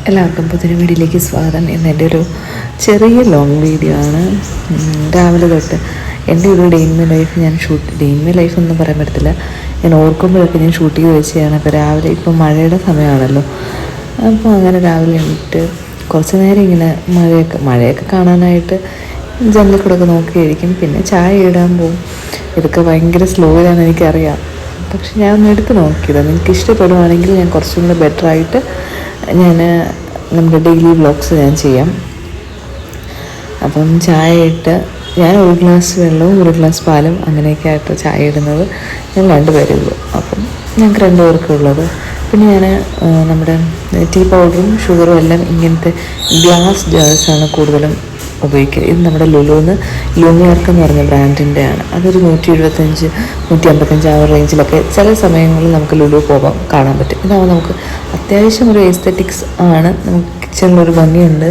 എല്ലാവർക്കും പുതിയൊരു വീഡിയോയിലേക്ക് സ്വാഗതം. ഇന്ന് എൻ്റെ ഒരു ചെറിയ ലോങ് വീഡിയോ ആണ്. രാവിലെ തൊട്ട് എൻ്റെ ഒരു ഡേ ഇൻ മൈ ലൈഫ് ഞാൻ ഡേ ഇൻ മൈ ലൈഫ് ഒന്നും പറയാൻ പറ്റത്തില്ല, ഞാൻ ഓർക്കുമ്പോഴൊക്കെ ഞാൻ ഷൂട്ട് ചെയ്ത് വെച്ചതാണ്. ഇപ്പോൾ രാവിലെ ഇപ്പോൾ മഴയുടെ സമയമാണല്ലോ, അപ്പോൾ അങ്ങനെ രാവിലെ എണീറ്റ് കുറച്ച് നേരം ഇങ്ങനെ മഴയൊക്കെ കാണാനായിട്ട് ജനലിൽ കൂടെ ഒക്കെ നോക്കിയായിരിക്കും. പിന്നെ ചായ ഇടാൻ പോകും. ഇതൊക്കെ ഭയങ്കര സ്ലോയിലാണെന്ന് എനിക്കറിയാം, പക്ഷെ ഞാൻ ഒന്ന് എടുത്ത് നോക്കിയത്. നിങ്ങൾക്ക് ഇഷ്ടപ്പെടുവാണെങ്കിൽ ഞാൻ കുറച്ചും കൂടെ ബെറ്ററായിട്ട് ഞാൻ നമ്മുടെ ഡെയിലി വ്ളോഗ്സ് ഞാൻ ചെയ്യാം. അപ്പം ചായ ഇട്ട് ഞാൻ ഒരു ഗ്ലാസ് വെള്ളവും ഒരു ഗ്ലാസ് പാലും അങ്ങനെയൊക്കെ ആയിട്ട് ചായ ഇടുന്നത് ഞങ്ങൾ 2 പേരേ ഉള്ളൂ. അപ്പം ഞങ്ങൾക്ക് 2 പേർക്കേ ഉള്ളത്. പിന്നെ ഞാൻ നമ്മുടെ ടീ പൗഡറും ഷുഗറും എല്ലാം ഇങ്ങനത്തെ ഗ്ലാസ് ജാഴ്സാണ് കൂടുതലും ഉപയോഗിക്കുക. ഇത് നമ്മുടെ ലൂമിയാർക്ക് എന്ന് പറഞ്ഞ ബ്രാൻഡിൻ്റെയാണ്. അതൊരു 175 155 ആ റേഞ്ചിലൊക്കെ ചില സമയങ്ങളിൽ നമുക്ക് ലുലു പോകാൻ കാണാൻ പറ്റും. ഇതാവുമ്പോൾ നമുക്ക് അത്യാവശ്യം ഒരു എസ്തെറ്റിക്സ് ആണ്, നമുക്ക് കിച്ചണിലൊരു ഭംഗിയുണ്ട്.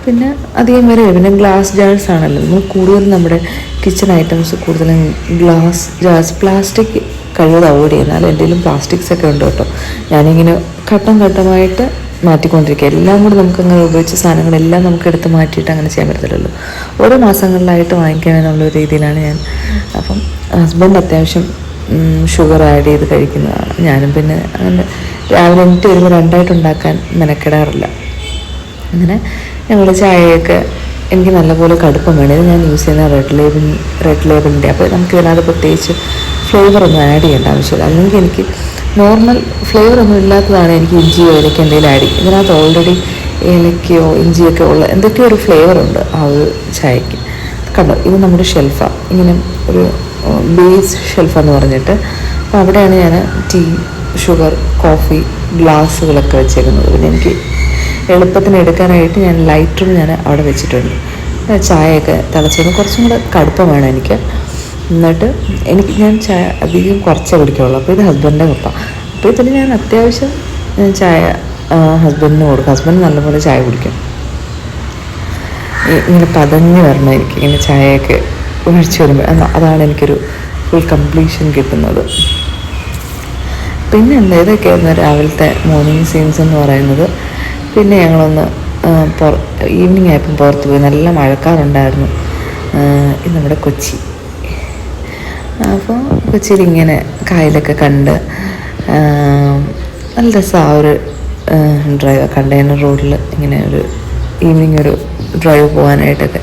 പിന്നെ അധികം വരെ പിന്നെ ഗ്ലാസ് ജാഴ്സ് ആണല്ലോ നമ്മൾ കൂടുതലും നമ്മുടെ കിച്ചൺ ഐറ്റംസ് കൂടുതലും ഗ്ലാസ് ജാഴ്സ്. പ്ലാസ്റ്റിക് കഴിവത് അവോയ്ഡ് ചെയ്യുന്നാൽ എന്തെങ്കിലും പ്ലാസ്റ്റിക്സ് ഒക്കെ ഉണ്ട് കേട്ടോ. ഞാനിങ്ങനെ ഘട്ടമായിട്ട് മാറ്റിക്കൊണ്ടിരിക്കുക. എല്ലാം കൂടി നമുക്കങ്ങനെ ഉപയോഗിച്ച സാധനങ്ങളെല്ലാം നമുക്ക് എടുത്ത് മാറ്റിയിട്ട് അങ്ങനെ ചെയ്യാൻ പറ്റത്തില്ലല്ലോ. ഓരോ മാസങ്ങളിലായിട്ട് വാങ്ങിക്കാമെന്നുള്ള രീതിയിലാണ് ഞാൻ. അപ്പം ഹസ്ബൻഡ് അത്യാവശ്യം ഷുഗർ ആഡ് ചെയ്ത് കഴിക്കുന്നതാണ്. ഞാനും പിന്നെ അങ്ങനെ രാവിലെ എണീറ്റ് വരുമ്പോൾ 2ആയിട്ട് ഉണ്ടാക്കാൻ മെനക്കെടാറില്ല. അങ്ങനെ ഞങ്ങൾ ചായയൊക്കെ എനിക്ക് നല്ലപോലെ കടുപ്പം വേണത്. ഞാൻ യൂസ് ചെയ്യുന്ന റെഡ് ലേബിളിൻ്റെ. അപ്പോൾ നമുക്ക് ഇതിനകത്ത് പ്രത്യേകിച്ച് ഫ്ലേവറൊന്നും ആഡ് ചെയ്യേണ്ട ആവശ്യമില്ല. അല്ലെങ്കിൽ എനിക്ക് നോർമൽ ഫ്ലേവറൊന്നും ഇല്ലാത്തതാണ് എനിക്ക് ഇഞ്ചിയോ ഏലക്കോ എന്തെങ്കിലും ആഡ് ചെയ്യും. ഇതിനകത്ത് ഓൾറെഡി ഏലക്കയോ ഇഞ്ചിയൊക്കെ ഉള്ള എന്തൊക്കെയോ ഒരു ഫ്ലേവറുണ്ട് ആ ഒരു ചായക്ക്. കണ്ടോ, ഇത് നമ്മുടെ ഷെൽഫാണ്, ഇങ്ങനെ ഒരു ബേസ് ഷെൽഫെന്ന് പറഞ്ഞിട്ട്. അപ്പോൾ അവിടെയാണ് ഞാൻ ടീ, ഷുഗർ, കോഫി ഗ്ലാസ്സുകളൊക്കെ വെച്ചേക്കുന്നത്. പിന്നെ എനിക്ക് എളുപ്പത്തിന് എടുക്കാനായിട്ട് ഞാൻ ലൈറ്ററും ഞാൻ അവിടെ വെച്ചിട്ടുണ്ട്. ചായയൊക്കെ തിളച്ചതിന് കുറച്ചും കൂടെ കടുപ്പം വേണം എനിക്ക്. എന്നിട്ട് ഞാൻ ചായ അധികം കുറച്ചേ കുടിക്കുള്ളൂ. അപ്പോൾ ഇത് ഹസ്ബൻഡിൻ്റെ കപ്പ. അപ്പോൾ ഇതിൽ ഞാൻ അത്യാവശ്യം ചായ ഹസ്ബൻഡിന് കൊടുക്കും. ഹസ്ബൻഡ് നല്ലപോലെ ചായ കുടിക്കും. ഇങ്ങനെ പതഞ്ഞ് വരണം എനിക്ക്, ഇങ്ങനെ ചായയൊക്കെ ഒഴിച്ച് വരുമ്പോൾ അതാണ് എനിക്കൊരു ഫുൾ കംപ്ലീഷൻ കിട്ടുന്നത്. പിന്നെ എന്താ, ഇതൊക്കെയായിരുന്നു രാവിലത്തെ മോർണിംഗ് സീൻസ് എന്ന് പറയുന്നത്. പിന്നെ ഞങ്ങളൊന്ന് ഈവനിങ് ആയപ്പം പുറത്ത് പോയി. നല്ല മഴക്കാറുണ്ടായിരുന്നു. ഇത് നമ്മുടെ കൊച്ചി. അപ്പോൾ കൊച്ചിയിൽ ഇങ്ങനെ കായലൊക്കെ കണ്ട് നല്ല രസമാണ് ആ ഒരു ഡ്രൈവ്. കണ്ടെയ്നർ റോഡിൽ ഇങ്ങനെ ഒരു ഈവനിങ് ഒരു ഡ്രൈവ് പോകാനായിട്ടൊക്കെ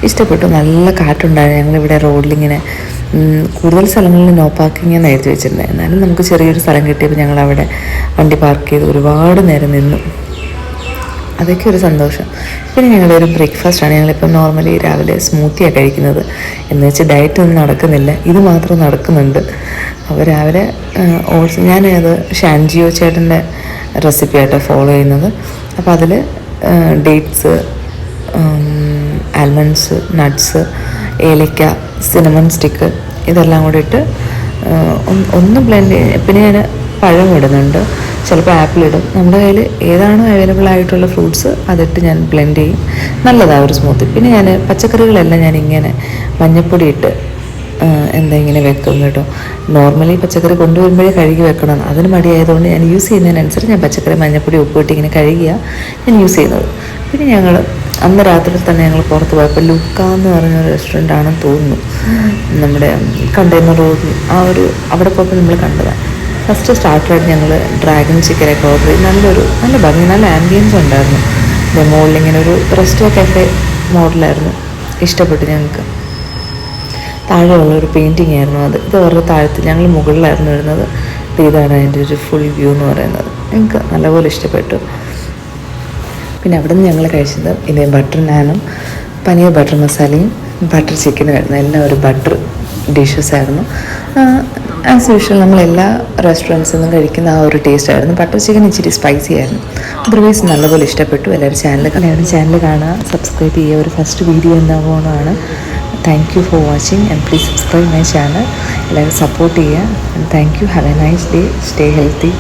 ഇഷ്ടപ്പെട്ടു. നല്ല കാറ്റുണ്ടായിരുന്നു. ഞങ്ങളിവിടെ റോഡിലിങ്ങനെ കൂടുതൽ സ്ഥലങ്ങളിൽ നോ പാർക്കിംഗ് എന്ന് എഴുതി വെച്ചിട്ടുണ്ട്. എന്നാലും നമുക്ക് ചെറിയൊരു സ്ഥലം കിട്ടിയപ്പോൾ ഞങ്ങളവിടെ വണ്ടി പാർക്ക് ചെയ്ത് ഒരുപാട് നേരം നിന്നു. അതൊക്കെ ഒരു സന്തോഷം. പിന്നെ ഞങ്ങളുടെ ഒരു ബ്രേക്ക്ഫാസ്റ്റാണ്. ഞങ്ങളിപ്പം നോർമലി രാവിലെ സ്മൂത്തിയാണ് കഴിക്കുന്നത്. എന്ന് വെച്ചാൽ ഡയറ്റ് ഒന്നും നടക്കുന്നില്ല, ഇത് മാത്രം നടക്കുന്നുണ്ട്. അപ്പോൾ രാവിലെ ഓട്സ്, ഞാനത് ഷാൻജിയോ ചേട്ടൻ്റെ റെസിപ്പിയായിട്ടാണ് ഫോളോ ചെയ്യുന്നത്. അപ്പോൾ അതിൽ ഡേറ്റ്സ്, ആൽമണ്ട്സ്, നട്ട്സ്, ഏലക്ക, സിനമൺ സ്റ്റിക്ക് ഇതെല്ലാം കൂടി ഇട്ട് ഒന്ന് ബ്ലെൻഡ് ചെയ്ത്, പിന്നെ ഞാൻ പഴം ഇടുന്നുണ്ട്, ചിലപ്പോൾ ആപ്പിൾ ഇടും. നമ്മുടെ കയ്യിൽ ഏതാണോ അവൈലബിൾ ആയിട്ടുള്ള ഫ്രൂട്ട്സ് അതിട്ട് ഞാൻ ബ്ലെൻഡ് ചെയ്യും. നല്ലതാണ് ഒരു സ്മൂത്തി. പിന്നെ ഞാൻ പച്ചക്കറികളെല്ലാം ഞാനിങ്ങനെ മഞ്ഞൾപ്പൊടി ഇട്ട് ഇങ്ങനെ വെക്കും കേട്ടോ. നോർമലി പച്ചക്കറി കൊണ്ടുവരുമ്പോഴേ കഴുകി വെക്കണം. അതിന് മടിയായതുകൊണ്ട് ഞാൻ യൂസ് ചെയ്യുന്നതിനനുസരിച്ച് ഞാൻ പച്ചക്കറി മഞ്ഞൾപ്പൊടി ഉപ്പിട്ട് ഇങ്ങനെ കഴുകിയാണ് ഞാൻ യൂസ് ചെയ്യുന്നത്. പിന്നെ ഞങ്ങൾ അന്ന് രാത്രി തന്നെ ഞങ്ങൾ പുറത്ത് പോയപ്പോൾ ലുക്ക എന്ന് പറഞ്ഞൊരു റെസ്റ്റോറൻ്റ് ആണെന്ന് തോന്നുന്നു, നമ്മുടെ കണ്ടെയ്നർ റോഡിൽ അവിടെ പോയപ്പോൾ നമ്മൾ കണ്ടതാണ്. ഫസ്റ്റ് സ്റ്റാർട്ടറായിട്ട് ഞങ്ങൾ ഡ്രാഗൺ ചിക്കനൊക്കെ ഓർഡർ ചെയ്ത് നല്ല ഭംഗി, നല്ല ആംബിയൻസ് ഉണ്ടായിരുന്നു. മുകളിലിങ്ങനെ ഒരു റെസ്റ്റോ കഫേ മോഡലായിരുന്നു. ഇഷ്ടപ്പെട്ടു ഞങ്ങൾക്ക്. താഴെയുള്ള ഒരു പെയിൻറ്റിങ് ആയിരുന്നു അത്. ഇത് വേറെ താഴത്ത്, ഞങ്ങൾ മുകളിലായിരുന്നു വരുന്നത്. ഇതാണ് അതിൻ്റെ ഒരു ഫുൾ വ്യൂ എന്ന് പറയുന്നത്. എനിക്ക് നല്ലപോലെ ഇഷ്ടപ്പെട്ടു. പിന്നെ അവിടെ നിന്ന് ഞങ്ങൾ കഴിച്ചത് ഇത് ബട്ടർ നാനും പനീർ ബട്ടർ മസാലയും ബട്ടർ ചിക്കനും ആയിരുന്നു. എല്ലാം ഒരു ബട്ടർ ഡിഷസ് ആയിരുന്നു. ആസ് യൂഷ്വൽ നമ്മളെല്ലാ റെസ്റ്റോറൻറ്റ്സിൽ നിന്നും കഴിക്കുന്ന ആ ഒരു ടേസ്റ്റ് ആയിരുന്നു. ബട്ടർ ചിക്കൻ ഇച്ചിരി സ്പൈസി ആയിരുന്നു. അതർവൈസ് നല്ലപോലെ ഇഷ്ടപ്പെട്ടു. എല്ലാവരും ചാനൽ കാണുക, സബ്സ്ക്രൈബ് ചെയ്യുക. ഒരു ഫസ്റ്റ് വീഡിയോ എന്താകുന്നതാണ്. Thank you for watching and please subscribe my channel. എല്ലാവരും സപ്പോർട്ട് ചെയ്യുക. And thank you. Have a nice day. Stay healthy.